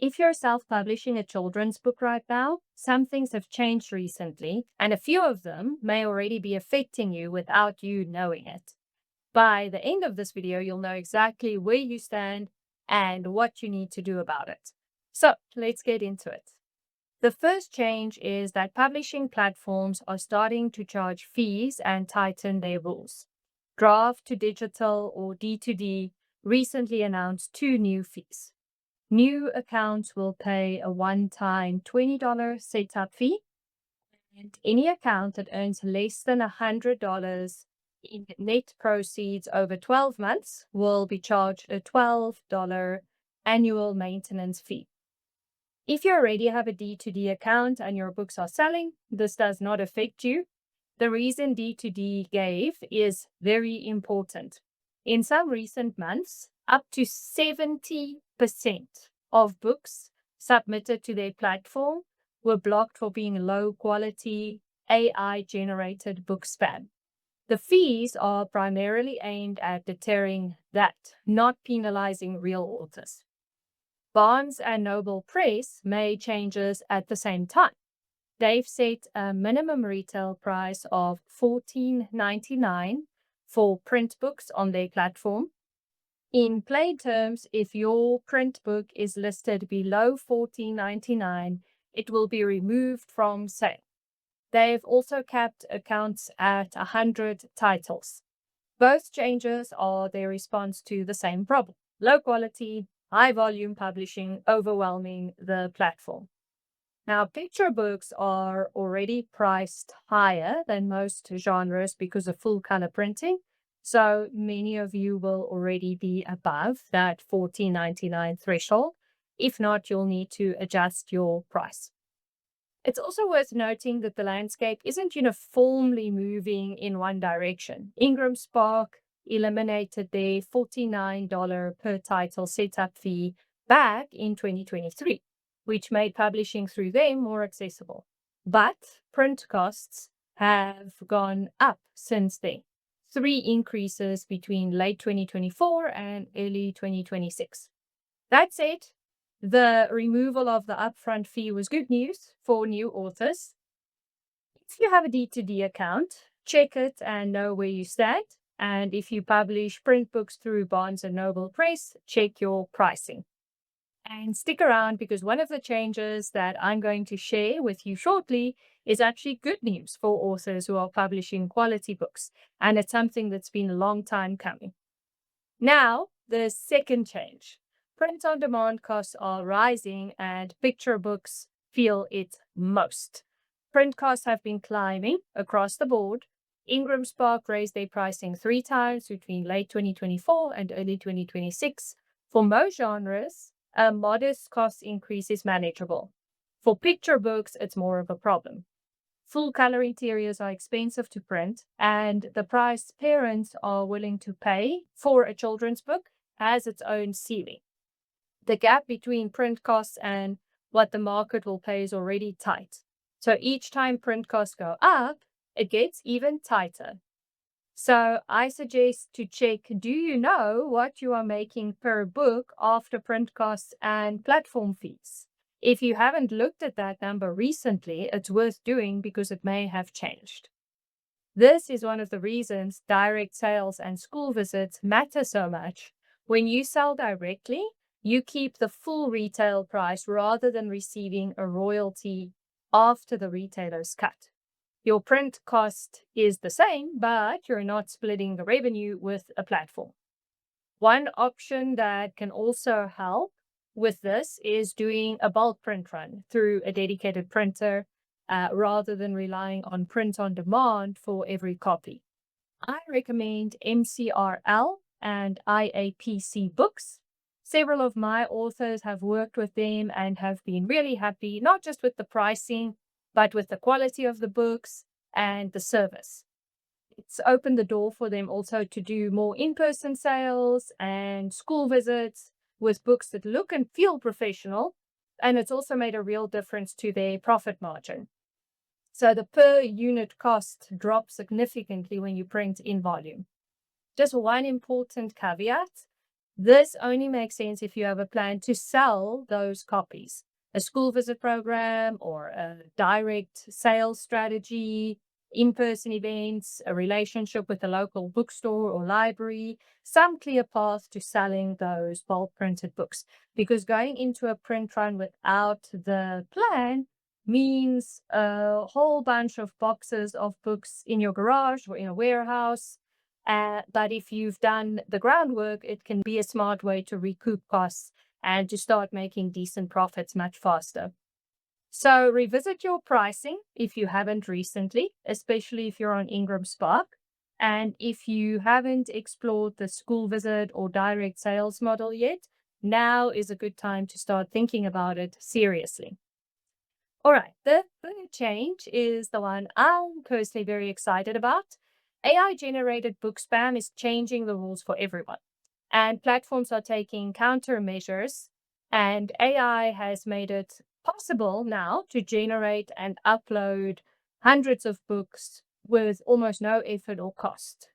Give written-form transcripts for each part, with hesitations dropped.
If you're self-publishing a children's book right now, some things have changed recently, and a few of them may already be affecting you without you knowing it. By the end of this video, you'll know exactly where you stand and what you need to do about it. So let's get into it. The first change is that publishing platforms are starting to charge fees and tighten their rules. Draft to Digital, or D2D, recently announced two new fees. New accounts will pay a one-time $20 setup fee, and any account that earns less than $100 in net proceeds over 12 months will be charged a $12 annual maintenance fee. If you already have a D2D account and your books are selling, this does not affect you. The reason D2D gave is very important. In some recent months, up to 70% of books submitted to their platform were blocked for being low quality, AI-generated book spam. The fees are primarily aimed at deterring that, not penalizing real authors. Barnes and Noble Press made changes at the same time. They've set a minimum retail price of $14.99 for print books on their platform. In plain terms, if your print book is listed below $14.99, it will be removed from sale. They've also capped accounts at 100 titles. Both changes are their response to the same problem: low quality, high volume publishing overwhelming the platform. Now, picture books are already priced higher than most genres because of full color printing. So many of you will already be above that $14.99 threshold. If not, you'll need to adjust your price. It's also worth noting that the landscape isn't uniformly moving in one direction. Ingram Spark eliminated their $49 per title setup fee back in 2023, which made publishing through them more accessible. But print costs have gone up since then. 3 increases between late 2024 and early 2026. That said, the removal of the upfront fee was good news for new authors. If you have a D2D account, check it and know where you stand. And if you publish print books through Barnes and Noble Press, check your pricing. And stick around, because one of the changes that I'm going to share with you shortly is actually good news for authors who are publishing quality books. And it's something that's been a long time coming. Now, the second change. Print on demand costs are rising and picture books feel it most. Print costs have been climbing across the board. Ingram Spark raised their pricing 3 times between late 2024 and early 2026. For most genres, a modest cost increase is manageable. For picture books, it's more of a problem. Full color interiors are expensive to print, and the price parents are willing to pay for a children's book has its own ceiling. The gap between print costs and what the market will pay is already tight. So each time print costs go up, it gets even tighter. So I suggest to check, do you know what you are making per book after print costs and platform fees? If you haven't looked at that number recently, it's worth doing because it may have changed. This is one of the reasons direct sales and school visits matter so much. When you sell directly, you keep the full retail price rather than receiving a royalty after the retailer's cut. Your print cost is the same, but you're not splitting the revenue with a platform. One option that can also help with this is doing a bulk print run through a dedicated printer rather than relying on print on demand for every copy. I recommend MCRL and IAPC books. Several of my authors have worked with them and have been really happy, not just with the pricing, but with the quality of the books and the service. It's opened the door for them also to do more in-person sales and school visits with books that look and feel professional, and it's also made a real difference to their profit margin. So the per unit cost drops significantly when you print in volume. Just one important caveat: This only makes sense if you have a plan to sell those copies, a school visit program or a direct sales strategy, in-person events, a relationship with a local bookstore or library, some clear path to selling those bulk printed books. Because going into a print run without the plan means a whole bunch of boxes of books in your garage or in a warehouse. But if you've done the groundwork, it can be a smart way to recoup costs and to start making decent profits much faster. So revisit your pricing if you haven't recently, especially if you're on Ingram Spark. And if you haven't explored the school visit or direct sales model yet, now is a good time to start thinking about it seriously. All right, the third change is the one I'm personally very excited about. AI generated book spam is changing the rules for everyone, and platforms are taking countermeasures, and AI has made it possible now to generate and upload hundreds of books with almost no effort or cost.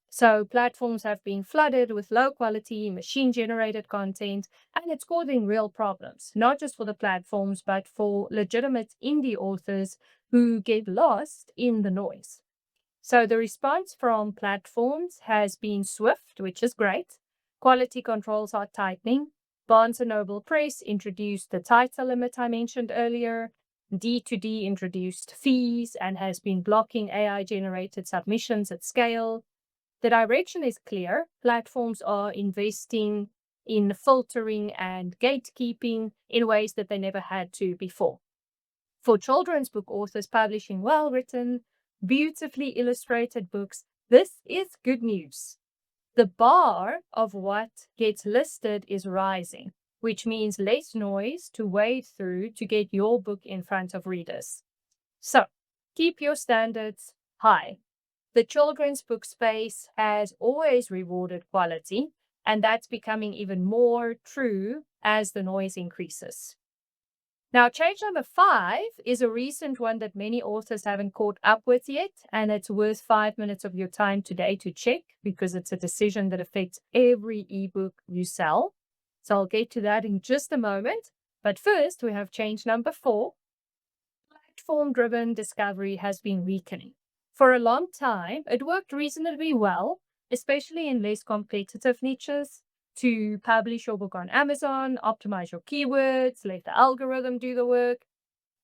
So platforms have been flooded with low quality machine generated content, and it's causing real problems, not just for the platforms, but for legitimate indie authors who get lost in the noise. So the response from platforms has been swift, which is great. Quality controls are tightening. Barnes & Noble Press introduced the title limit I mentioned earlier. D2D introduced fees and has been blocking AI-generated submissions at scale. The direction is clear. Platforms are investing in filtering and gatekeeping in ways that they never had to before. For children's book authors publishing well-written, beautifully illustrated books, this is good news. The bar of what gets listed is rising, which means less noise to wade through to get your book in front of readers. So keep your standards high. The children's book space has always rewarded quality, and that's becoming even more true as the noise increases. Now, change number 5 is a recent one that many authors haven't caught up with yet, and it's worth 5 minutes of your time today to check because it's a decision that affects every ebook you sell. So I'll get to that in just a moment. But first, we have change number 4. Platform-driven discovery has been weakening. For a long time, it worked reasonably well, especially in less competitive niches, to publish your book on Amazon, optimize your keywords, let the algorithm do the work.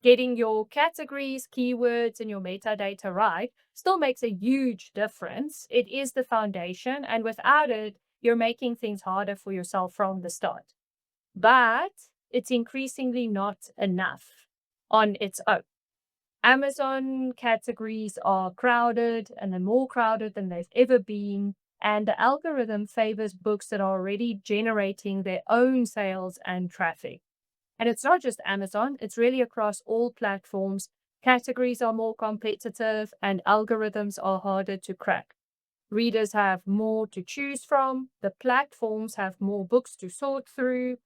Getting your categories, keywords, and your metadata right still makes a huge difference. It is the foundation, and without it, you're making things harder for yourself from the start. But it's increasingly not enough on its own. Amazon categories are crowded and they're more crowded than they've ever been. And the algorithm favors books that are already generating their own sales and traffic. And it's not just Amazon, it's really across all platforms. Categories are more competitive and algorithms are harder to crack. Readers have more to choose from. The platforms have more books to sort through.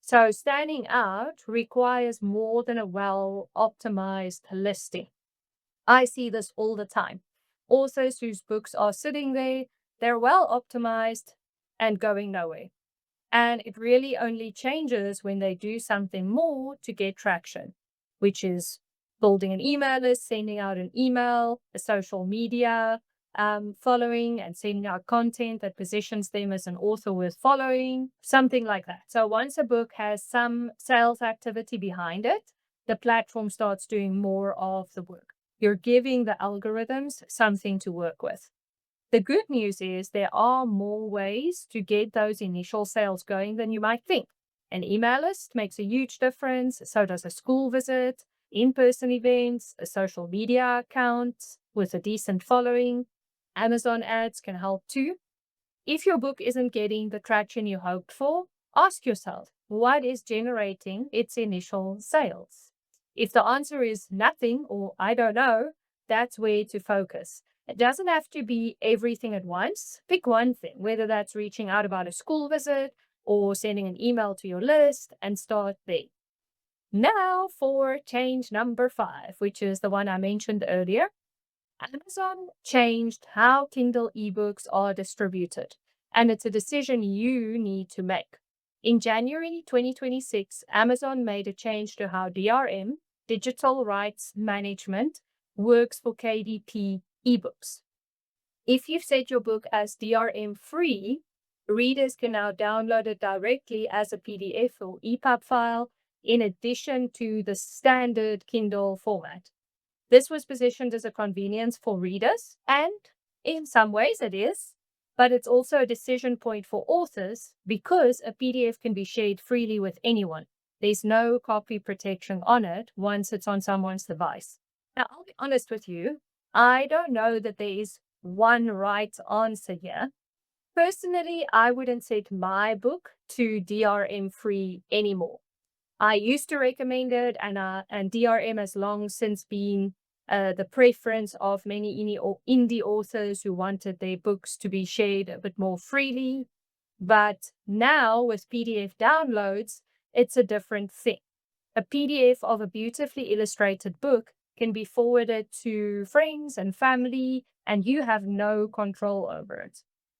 So standing out requires more than a well-optimized listing. I see this all the time. Authors whose books are sitting there, they're well-optimized and going nowhere. And it really only changes when they do something more to get traction, which is building an email list, sending out an email, a social media following, and sending out content that positions them as an author worth following, something like that. So once a book has some sales activity behind it, the platform starts doing more of the work. You're giving the algorithms something to work with. The good news is there are more ways to get those initial sales going than you might think. An email list makes a huge difference. So does a school visit, in-person events, a social media account with a decent following. Amazon ads can help too. If your book isn't getting the traction you hoped for, ask yourself, what is generating its initial sales? If the answer is nothing or I don't know, that's where to focus. It doesn't have to be everything at once. Pick one thing, whether that's reaching out about a school visit or sending an email to your list, and start there. Now for change number 5, which is the one I mentioned earlier. Amazon changed how Kindle ebooks are distributed. and it's a decision you need to make. In January 2026, Amazon made a change to how DRM, digital rights management, works for KDP ebooks. If you've set your book as DRM free, readers can now download it directly as a PDF or EPUB file, in addition to the standard Kindle format. This was positioned as a convenience for readers, and in some ways it is, but it's also a decision point for authors because a PDF can be shared freely with anyone. There's no copy protection on it once it's on someone's device. Now, I'll be honest with you, I don't know that there is one right answer here. Personally, I wouldn't set my book to DRM free anymore. I used to recommend it, and DRM has long since been the preference of many indie authors who wanted their books to be shared a bit more freely. But now with PDF downloads, it's a different thing. A PDF of a beautifully illustrated book can be forwarded to friends and family, and you have no control over it.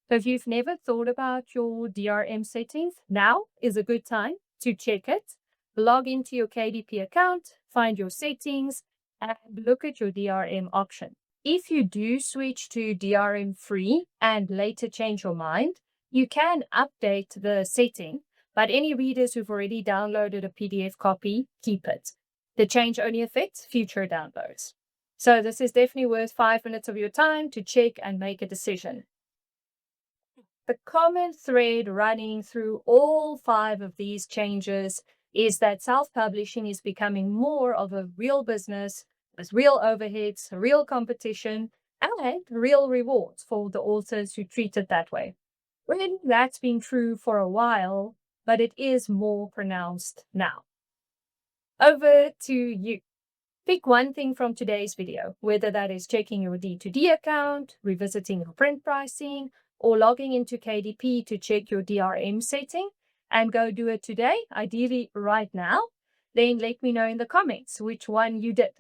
So if you've never thought about your DRM settings, now is a good time to check it. Log into your KDP account, find your settings, and look at your DRM option. If you do switch to DRM free and later change your mind, you can update the setting, but any readers who've already downloaded a PDF copy, keep it. The change only affects future downloads. So this is definitely worth 5 minutes of your time to check and make a decision. The common thread running through all 5 of these changes is that self-publishing is becoming more of a real business with real overheads, real competition, and real rewards for the authors who treat it that way. Well, that's been true for a while, but it is more pronounced now. Over to you. Pick one thing from today's video, whether that is checking your D2D account, revisiting your print pricing, or logging into KDP to check your DRM setting, and go do it today, ideally right now. Then let me know in the comments which one you did.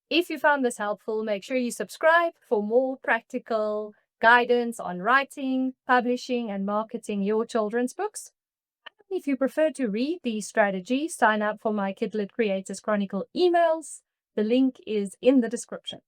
If you found this helpful, make sure you subscribe for more practical guidance on writing, publishing, and marketing your children's books. If you prefer to read these strategies, sign up for my KidLit Creators Chronicle emails. The link is in the description.